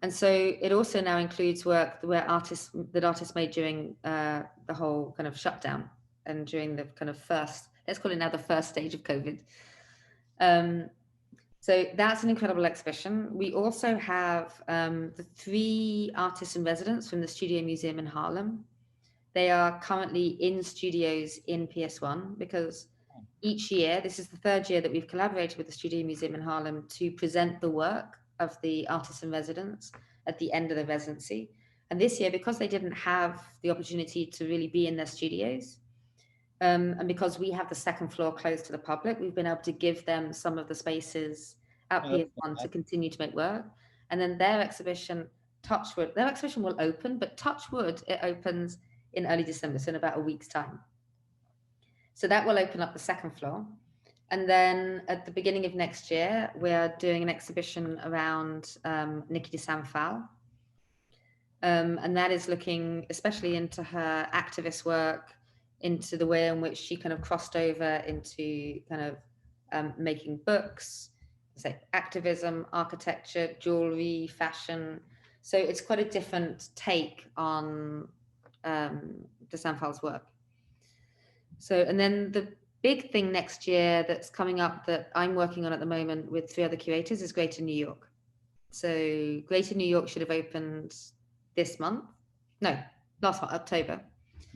And so it also now includes work that artists made during the whole kind of shutdown and during the kind of let's call it now the first stage of COVID. So that's an incredible exhibition. We also have the 3 artists in residence from the Studio Museum in Harlem. They are currently in studios in PS1 because each year, this is the 3rd year that we've collaborated with the Studio Museum in Harlem to present the work of the artists in residence at the end of the residency. And this year, because they didn't have the opportunity to really be in their studios, and because we have the 2nd floor closed to the public, we've been able to give them some of the spaces at PS1 to continue to make work. And then their exhibition will open, but touch wood, it opens in early December, so in about a week's time. So that will open up the 2nd floor. And then at the beginning of next year, we're doing an exhibition around Niki de Fowle. And that is looking especially into her activist work, into the way in which she kind of crossed over into kind of making books, say activism, architecture, jewelry, fashion. So it's quite a different take on de Fowle's work. So, and then the big thing next year that's coming up that I'm working on at the moment with 3 other curators is Greater New York. So Greater New York should have opened last month, October.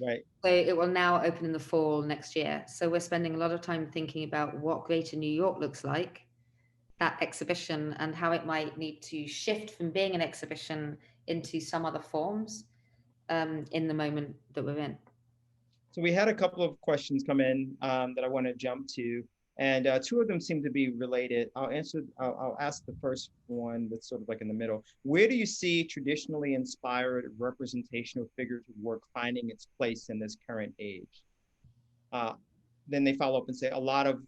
Right. So it will now open in the fall next year. So we're spending a lot of time thinking about what Greater New York looks like, that exhibition, and how it might need to shift from being an exhibition into some other forms in the moment that we're in. So we had a couple of questions come in that I want to jump to, and 2 of them seem to be related. I'll ask the first one that's sort of like in the middle. Where do you see traditionally inspired representational figurative work finding its place in this current age? Then they follow up and say a lot of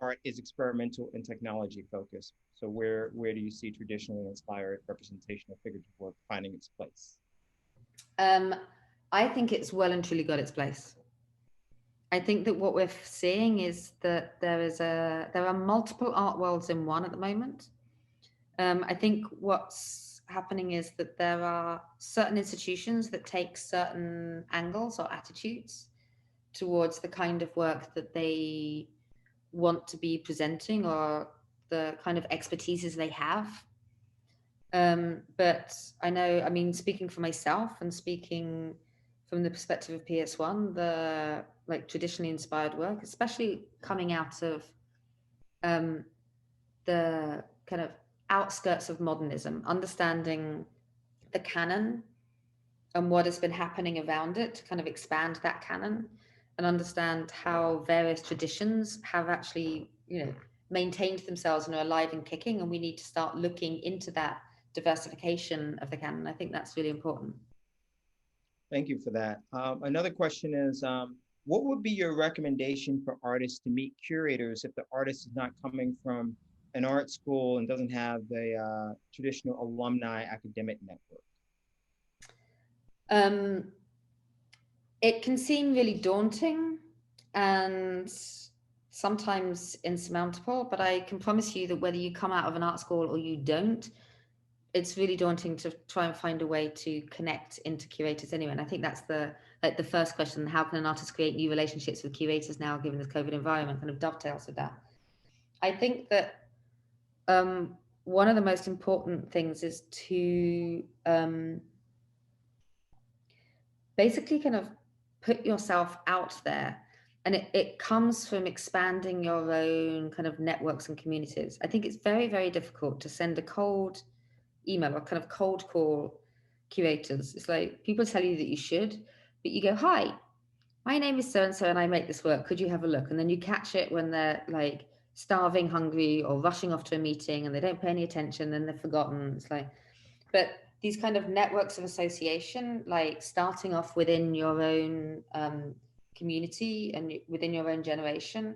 art is experimental and technology focused. So where do you see traditionally inspired representational figurative work finding its place? I think it's well and truly got its place. I think that what we're seeing is that there are multiple art worlds in one at the moment. I think what's happening is that there are certain institutions that take certain angles or attitudes towards the kind of work that they want to be presenting or the kind of expertises they have. But I know, I mean, speaking for myself and speaking from the perspective of PS1, the like traditionally inspired work, especially coming out of the kind of outskirts of modernism, understanding the canon and what has been happening around it to kind of expand that canon and understand how various traditions have actually, maintained themselves and are alive and kicking. And we need to start looking into that diversification of the canon. I think that's really important. Thank you for that. Another question is, what would be your recommendation for artists to meet curators if the artist is not coming from an art school and doesn't have the traditional alumni academic network? It can seem really daunting and sometimes insurmountable, but I can promise you that whether you come out of an art school or you don't, it's really daunting to try and find a way to connect into curators anyway. And I think that's the first question: how can an artist create new relationships with curators now, given this COVID environment? Kind of dovetails with that. I think that one of the most important things is to basically kind of put yourself out there. And it comes from expanding your own kind of networks and communities. I think it's very, very difficult to send a cold email or kind of cold call curators. It's like people tell you that you should, but you go, "Hi, my name is so-and-so and I make this work. Could you have a look? And then you catch it when they're like starving, hungry, or rushing off to a meeting and they don't pay any attention and they're forgotten. It's like, but these kind of networks of association, like starting off within your own community and within your own generation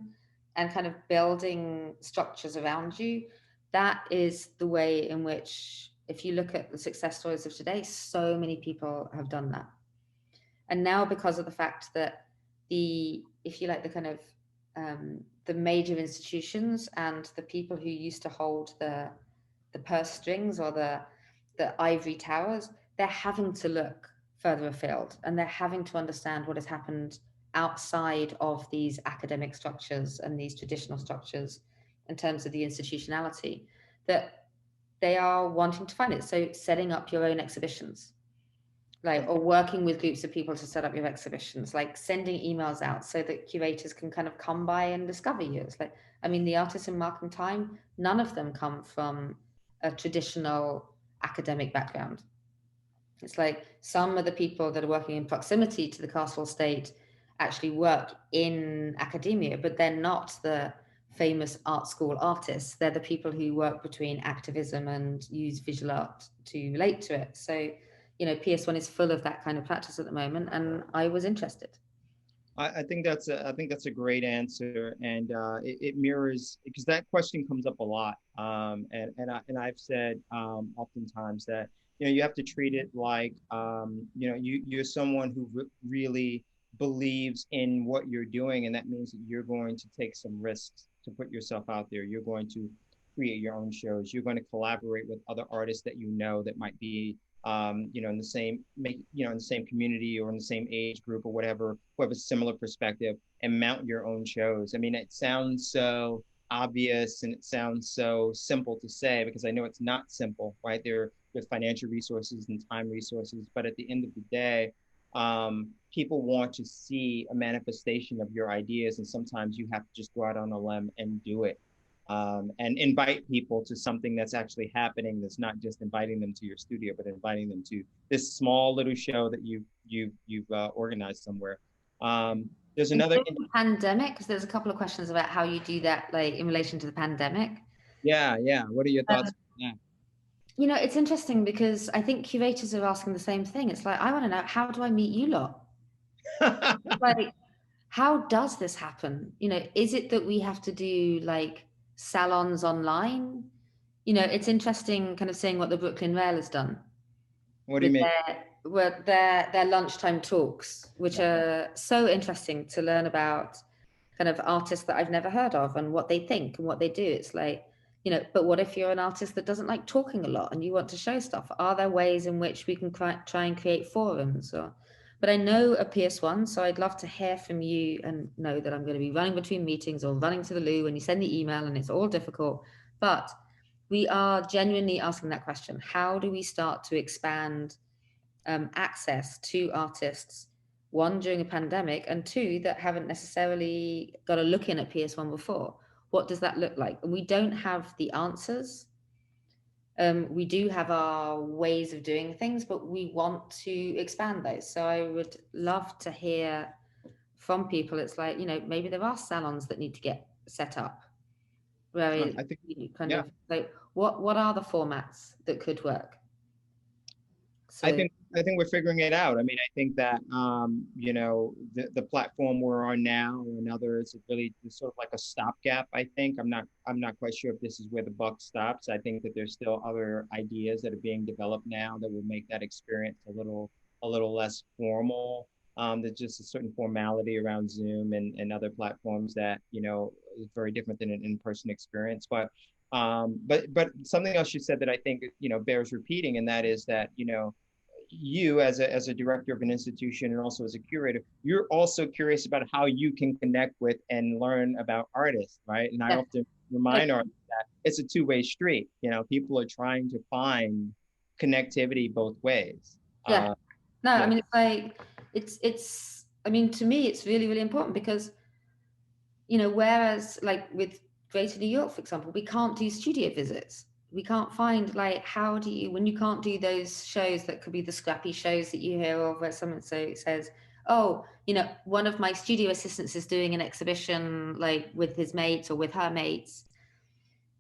and kind of building structures around you, that is the way in which, if you look at the success stories of today, so many people have done that. And now, because of the fact that if you like, the kind of the major institutions and the people who used to hold the purse strings or the ivory towers, they're having to look further afield and they're having to understand what has happened outside of these academic structures and these traditional structures in terms of the institutionality, that they are wanting to find it. So setting up your own exhibitions, like, or working with groups of people to set up your exhibitions, like sending emails out so that curators can kind of come by and discover you. It's like, I mean, the artists in Markham Time, none of them come from a traditional academic background. It's like some of the people that are working in proximity to the castle estate actually work in academia, but they're not the famous art school artists. They're the people who work between activism and use visual art to relate to it. So, you know, PS1 is full of that kind of practice at the moment, and I was interested. I think that's a great answer, and it mirrors, because that question comes up a lot, and I've said oftentimes that, you know, you have to treat it like, you know, you're someone who really believes in what you're doing, and that means that you're going to take some risks to put yourself out there. You're going to create your own shows. You're going to collaborate with other artists that you know that might be you know, in the same, in the same community or in the same age group or whatever, who have a similar perspective, and mount your own shows. I mean, it sounds so obvious and it sounds so simple to say, because I know it's not simple, right? There's financial resources and time resources, but at the end of the day, people want to see a manifestation of your ideas, and sometimes you have to just go out on a limb and do it. And invite people to something that's actually happening, that's not just inviting them to your studio, but inviting them to this small little show that you've organized somewhere. There's another pandemic, because there's a couple of questions about how you do that, like in relation to the pandemic. Yeah. What are your thoughts on that? You know, it's interesting because I think curators are asking the same thing. It's like, I want to know, how do I meet you lot? Like, how does this happen? You know, is it that we have to do like salons online? You know, it's interesting kind of seeing what the Brooklyn Rail has done. What do you mean? Their lunchtime talks, which are so interesting to learn about kind of artists that I've never heard of and what they think and what they do. It's like, you know, but what if you're an artist that doesn't like talking a lot and you want to show stuff? Are there ways in which we can try and create forums? But I know a PS1, so I'd love to hear from you and know that I'm going to be running between meetings or running to the loo when you send the email, and it's all difficult. But we are genuinely asking that question. How do we start to expand access to artists, one, during a pandemic, and two, that haven't necessarily got a look in at PS1 before? What does that look like? And we don't have the answers. We do have our ways of doing things, but we want to expand those. So I would love to hear from people. It's like, you know, maybe there are salons that need to get set up. Where I think, of like, what are the formats that could work? So, I think we're figuring it out. I mean, I think that you know, the platform we're on now and others, it's really sort of like a stopgap. I think I'm not quite sure if this is where the buck stops. I think that there's still other ideas that are being developed now that will make that experience a little less formal. There's just a certain formality around Zoom and other platforms that, you know, is very different than an in-person experience. But something else you said that I think, you know, bears repeating, and that is that, you know, you as a director of an institution and also as a curator, you're also curious about how you can connect with and learn about artists, right? And I often remind artists that it's a two-way street. You know, people are trying to find connectivity both ways. I mean, it's like, it's I mean, to me, it's really, really important because, you know, whereas like with Greater New York, for example, we can't do studio visits. We can't find, like, how do you, when you can't do those shows that could be the scrappy shows that you hear of where someone says, oh, one of my studio assistants is doing an exhibition like with his mates or with her mates.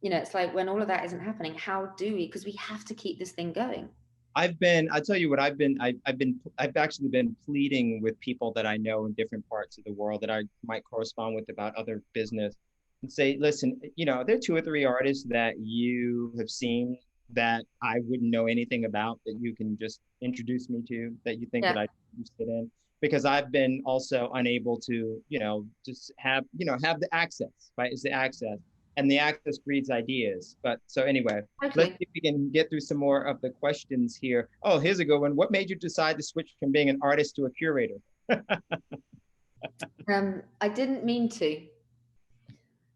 It's like when all of that isn't happening, how do we, because we have to keep this thing going. I'll tell you what I've actually been pleading with people that I know in different parts of the world that I might correspond with about other business and say, listen, there are 2 or 3 artists that you have seen that I wouldn't know anything about that you can just introduce me to, that you think that I'd be interested in, because I've been also unable to, just have the access, right? It's the access. And the access breeds ideas. But so anyway, let's see if we can get through some more of the questions here. Oh, here's a good one. What made you decide to switch from being an artist to a curator? I didn't mean to.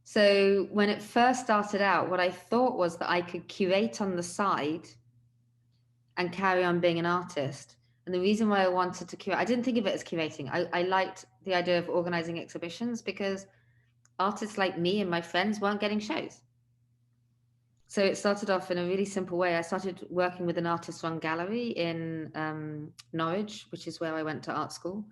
So when it first started out, what I thought was that I could curate on the side and carry on being an artist. And the reason why I wanted to curate, I didn't think of it as curating. I liked the idea of organizing exhibitions because artists like me and my friends weren't getting shows. So it started off in a really simple way. I started working with an artist-run gallery in Norwich, which is where I went to art school.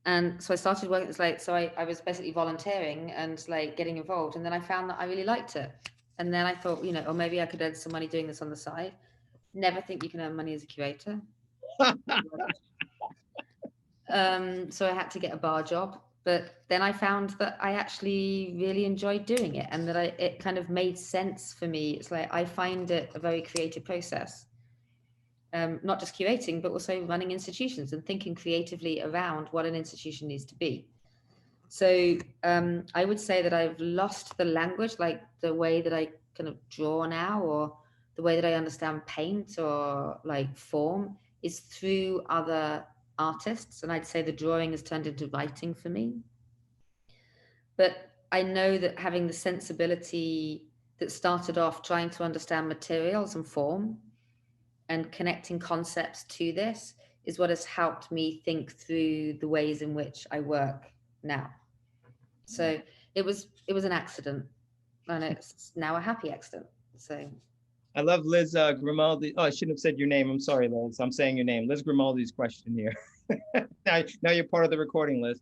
And so I started working, I was basically volunteering and like getting involved. And then I found that I really liked it. And then I thought, or maybe I could earn some money doing this on the side. Never think you can earn money as a curator. So I had to get a bar job. But then I found that I actually really enjoyed doing it and that it kind of made sense for me. It's like I find it a very creative process, not just curating, but also running institutions and thinking creatively around what an institution needs to be. So I would say that I've lost the language, like the way that I kind of draw now or the way that I understand paint or like form is through other artists. And I'd say the drawing has turned into writing for me. But I know that having the sensibility that started off trying to understand materials and form and connecting concepts to this is what has helped me think through the ways in which I work now. So it was an accident, and it's now a happy accident. So I love Liz Grimaldi. Oh, I shouldn't have said your name. I'm sorry, Liz. I'm saying your name. Liz Grimaldi's question here. now you're part of the recording, Liz.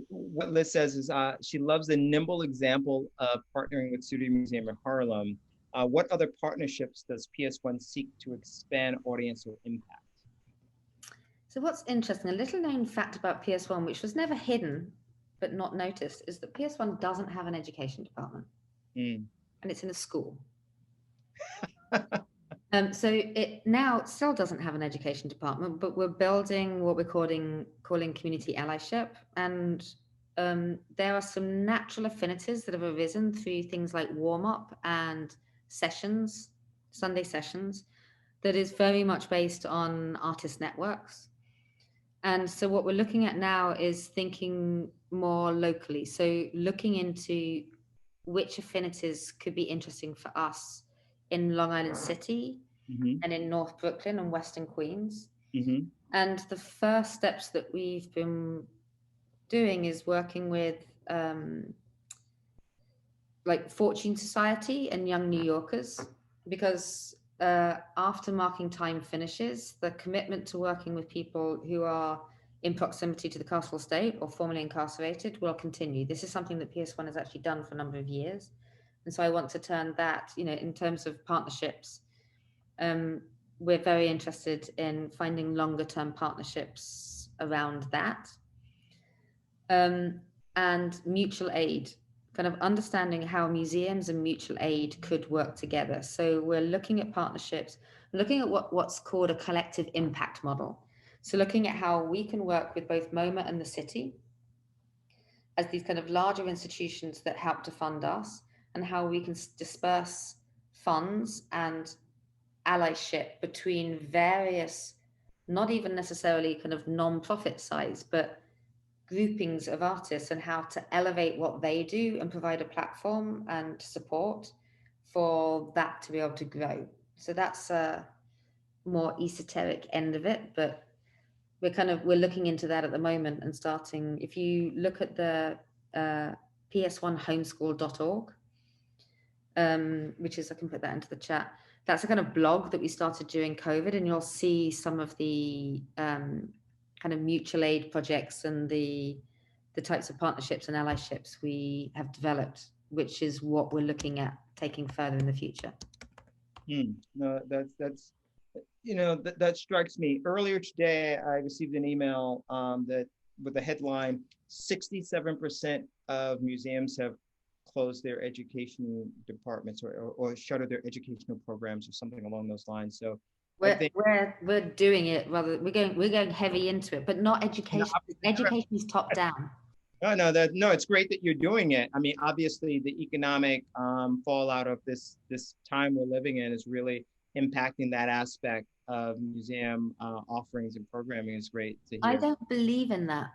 What Liz says is she loves the nimble example of partnering with Studio Museum in Harlem. What other partnerships does PS1 seek to expand audience or impact? So what's interesting, a little known fact about PS1, which was never hidden but not noticed, is that PS1 doesn't have an education department. And it's in a school. So it now still doesn't have an education department, but we're building what we're calling community allyship. And there are some natural affinities that have arisen through things like warm-up and sessions, Sunday sessions, that is very much based on artist networks. And so what we're looking at now is thinking more locally. So looking into which affinities could be interesting for us in Long Island City and in North Brooklyn and Western Queens. And the first steps that we've been doing is working with like Fortune Society and Young New Yorkers, because after Marking Time finishes, the commitment to working with people who are in proximity to the carceral state or formerly incarcerated will continue. This is something that PS1 has actually done for a number of years. And so I want to turn that, in terms of partnerships, we're very interested in finding longer term partnerships around that. And mutual aid, kind of understanding how museums and mutual aid could work together. So we're looking at partnerships, looking at what's called a collective impact model. So looking at how we can work with both MoMA and the city as these kind of larger institutions that help to fund us, and how we can disperse funds and allyship between various, not even necessarily kind of non-profit size, but groupings of artists, and how to elevate what they do and provide a platform and support for that to be able to grow. So that's a more esoteric end of it, but we're looking into that at the moment and starting. If you look at the ps1homeschool.org, which is, I can put that into the chat. That's a kind of blog that we started during COVID, and you'll see some of the kind of mutual aid projects and the types of partnerships and allyships we have developed, which is what we're looking at taking further in the future. No, that's that strikes me. Earlier today, I received an email that with the headline, 67% of museums have closed their education departments or shuttered their educational programs or something along those lines. So we're doing it rather. We're going heavy into it, but not education. Education is top down. No, it's great that you're doing it. I mean, obviously, the economic fallout of this time we're living in is really impacting that aspect of museum offerings and programming. Is great to hear. I don't believe in that.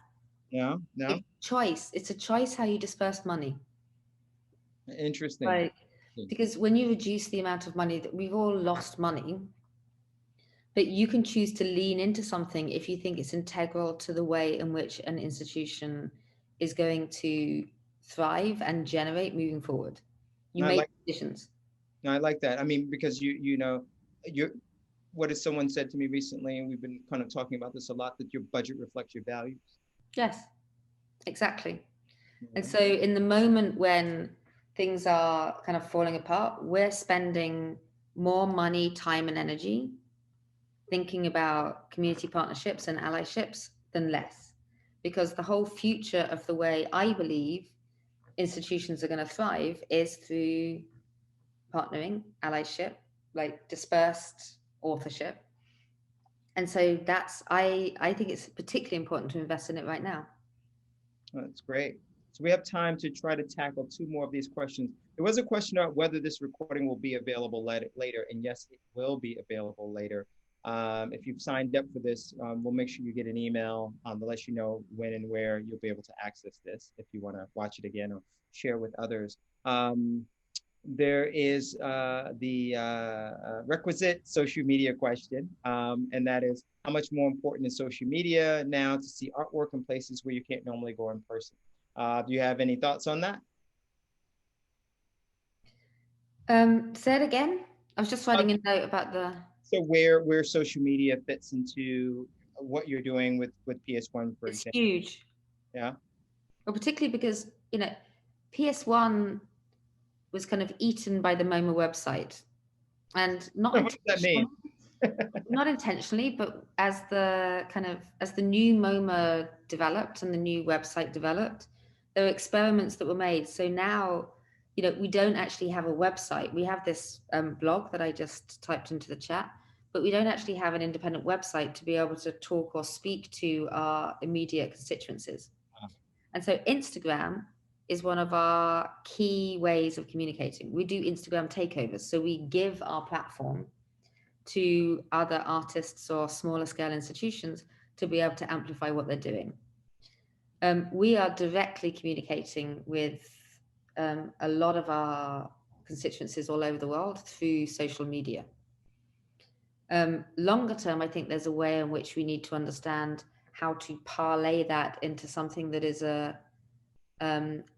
No. It's a choice how you disperse money. Interesting. Like, because when you reduce the amount of money, that we've all lost money, but you can choose to lean into something if you think it's integral to the way in which an institution is going to thrive and generate moving forward. You make decisions. No, I like that. I mean, because what has someone said to me recently, and we've been kind of talking about this a lot, that your budget reflects your values. Yes, exactly. And so in the moment when things are kind of falling apart, we're spending more money, time, and energy thinking about community partnerships and allyships than less. Because the whole future of the way I believe institutions are going to thrive is through partnering, allyship, like dispersed authorship. And so I think it's particularly important to invest in it right now. That's great. So we have time to try to tackle two more of these questions. There was a question about whether this recording will be available later, and yes, it will be available later. If you've signed up for this, we'll make sure you get an email to let you know when and where you'll be able to access this if you want to watch it again or share with others. There is the requisite social media question, and that is, how much more important is social media now to see artwork in places where you can't normally go in person? Do you have any thoughts on that? Say it again. I was just writing a note about the... So where social media fits into what you're doing with PS1, for example. It's huge. Yeah. Well, particularly because, PS1 was kind of eaten by the MoMA website, and not what does that mean? Not intentionally, but as the new MoMA developed and the new website developed, there were experiments that were made. So now, we don't actually have a website. We have this blog that I just typed into the chat, but we don't actually have an independent website to be able to talk or speak to our immediate constituencies. Wow. And so Instagram is one of our key ways of communicating. We do Instagram takeovers. So we give our platform to other artists or smaller scale institutions to be able to amplify what they're doing. We are directly communicating with a lot of our constituencies all over the world through social media. Longer term, I think there's a way in which we need to understand how to parlay that into something that is a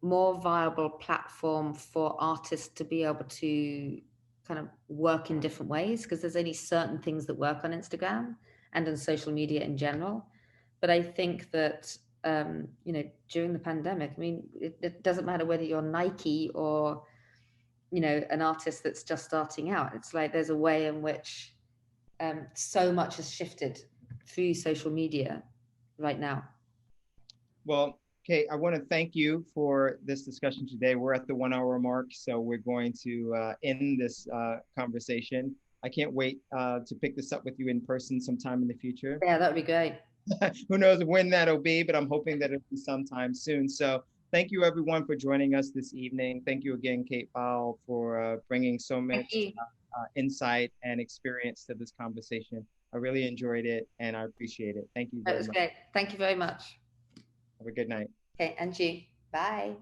more viable platform for artists to be able to kind of work in different ways, because there's only certain things that work on Instagram and on social media in general. But I think that, during the pandemic, I mean, it doesn't matter whether you're Nike or, an artist that's just starting out. It's like there's a way in which so much has shifted through social media right now. Well, Kate, I want to thank you for this discussion today. We're at the 1 hour mark, so we're going to end this conversation. I can't wait to pick this up with you in person sometime in the future. Yeah, that would be great. Who knows when that'll be, but I'm hoping that it'll be sometime soon. So thank you, everyone, for joining us this evening. Thank you again, Kate Fowle, for bringing so much insight and experience to this conversation. I really enjoyed it, and I appreciate it. Thank you very much. That was great. Thank you very much. Have a good night. Okay, and you. Bye.